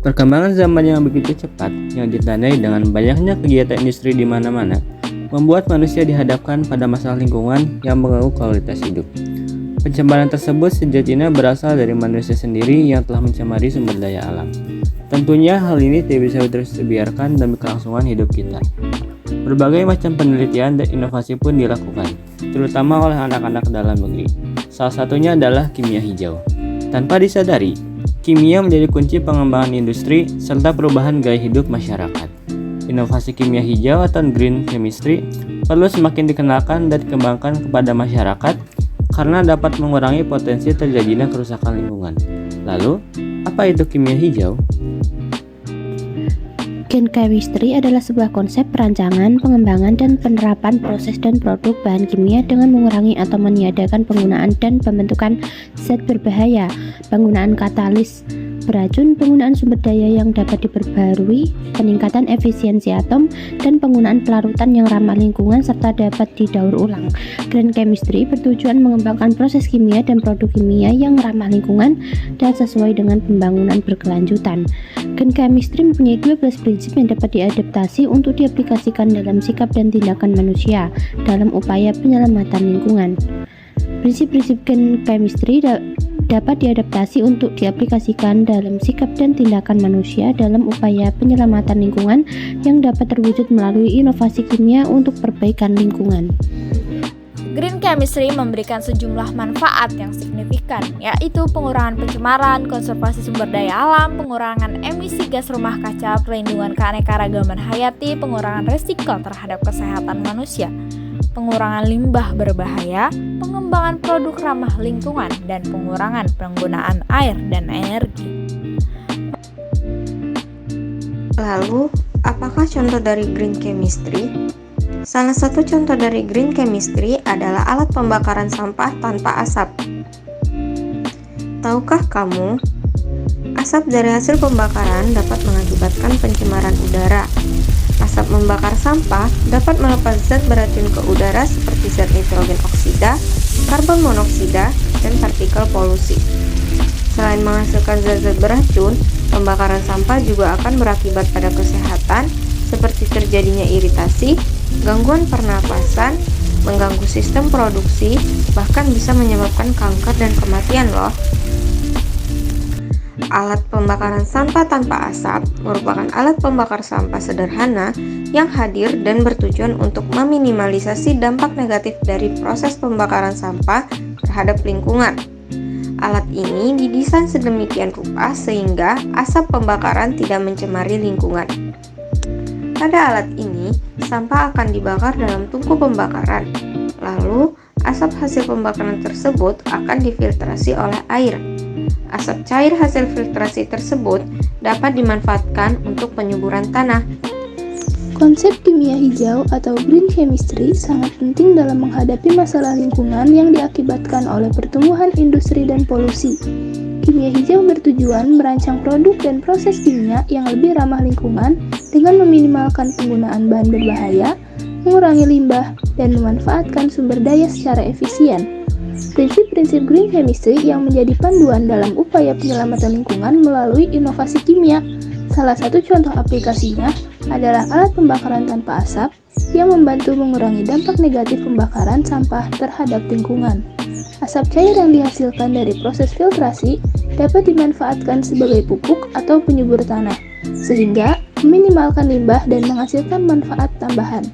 Perkembangan zaman yang begitu cepat, yang ditandai dengan banyaknya kegiatan industri di mana-mana, membuat manusia dihadapkan pada masalah lingkungan yang mengganggu kualitas hidup. Pencemaran tersebut sejatinya berasal dari manusia sendiri yang telah mencemari sumber daya alam. Tentunya hal ini tidak bisa terus dibiarkan demi kelangsungan hidup kita. Berbagai macam penelitian dan inovasi pun dilakukan, terutama oleh anak-anak dalam negeri. Salah satunya adalah kimia hijau. Tanpa disadari, kimia menjadi kunci pengembangan industri serta perubahan gaya hidup masyarakat. Inovasi kimia hijau atau green chemistry perlu semakin dikenalkan dan dikembangkan kepada masyarakat karena dapat mengurangi potensi terjadinya kerusakan lingkungan. Lalu, apa itu kimia hijau? Green chemistry adalah sebuah konsep perancangan, pengembangan, dan penerapan proses dan produk bahan kimia dengan mengurangi atau meniadakan penggunaan dan pembentukan zat berbahaya, penggunaan katalis beracun, penggunaan sumber daya yang dapat diperbarui, peningkatan efisiensi atom, dan penggunaan pelarutan yang ramah lingkungan serta dapat didaur ulang. Green chemistry bertujuan mengembangkan proses kimia dan produk kimia yang ramah lingkungan dan sesuai dengan pembangunan berkelanjutan. Green chemistry mempunyai 12 prinsip yang dapat diadaptasi untuk diaplikasikan dalam sikap dan tindakan manusia dalam upaya penyelamatan lingkungan. Prinsip-prinsip green chemistry dapat diadaptasi untuk diaplikasikan dalam sikap dan tindakan manusia dalam upaya penyelamatan lingkungan yang dapat terwujud melalui inovasi kimia untuk perbaikan lingkungan. Green chemistry memberikan sejumlah manfaat yang signifikan, yaitu pengurangan pencemaran, konservasi sumber daya alam, pengurangan emisi gas rumah kaca, perlindungan keanekaragaman hayati, pengurangan resiko terhadap kesehatan manusia, pengurangan limbah berbahaya, pengembangan produk ramah lingkungan, dan pengurangan penggunaan air dan energi. Lalu, apakah contoh dari green chemistry? Salah satu contoh dari green chemistry adalah alat pembakaran sampah tanpa asap. Tahukah kamu, asap dari hasil pembakaran dapat mengakibatkan pencemaran udara. Asap membakar sampah dapat melepas zat beracun ke udara seperti zat nitrogen oksida, karbon monoksida, dan partikel polusi. Selain menghasilkan zat-zat beracun, pembakaran sampah juga akan berakibat pada kesehatan seperti terjadinya iritasi, gangguan pernapasan, mengganggu sistem produksi, bahkan bisa menyebabkan kanker dan kematian loh. Alat pembakaran sampah tanpa asap merupakan alat pembakar sampah sederhana yang hadir dan bertujuan untuk meminimalisasi dampak negatif dari proses pembakaran sampah terhadap lingkungan. Alat ini didesain sedemikian rupa sehingga asap pembakaran tidak mencemari lingkungan. Pada alat ini, sampah akan dibakar dalam tungku pembakaran. Lalu, asap hasil pembakaran tersebut akan difiltrasi oleh air. Asap cair hasil filtrasi tersebut dapat dimanfaatkan untuk penyuburan tanah. Konsep kimia hijau atau green chemistry sangat penting dalam menghadapi masalah lingkungan yang diakibatkan oleh pertumbuhan industri dan polusi. Kimia hijau bertujuan merancang produk dan proses kimia yang lebih ramah lingkungan dengan meminimalkan penggunaan bahan berbahaya, mengurangi limbah, dan memanfaatkan sumber daya secara efisien. Prinsip-prinsip green chemistry yang menjadi panduan dalam upaya penyelamatan lingkungan melalui inovasi kimia. Salah satu contoh aplikasinya adalah alat pembakaran tanpa asap yang membantu mengurangi dampak negatif pembakaran sampah terhadap lingkungan. Asap cair yang dihasilkan dari proses filtrasi dapat dimanfaatkan sebagai pupuk atau penyubur tanah, sehingga meminimalkan limbah dan menghasilkan manfaat tambahan.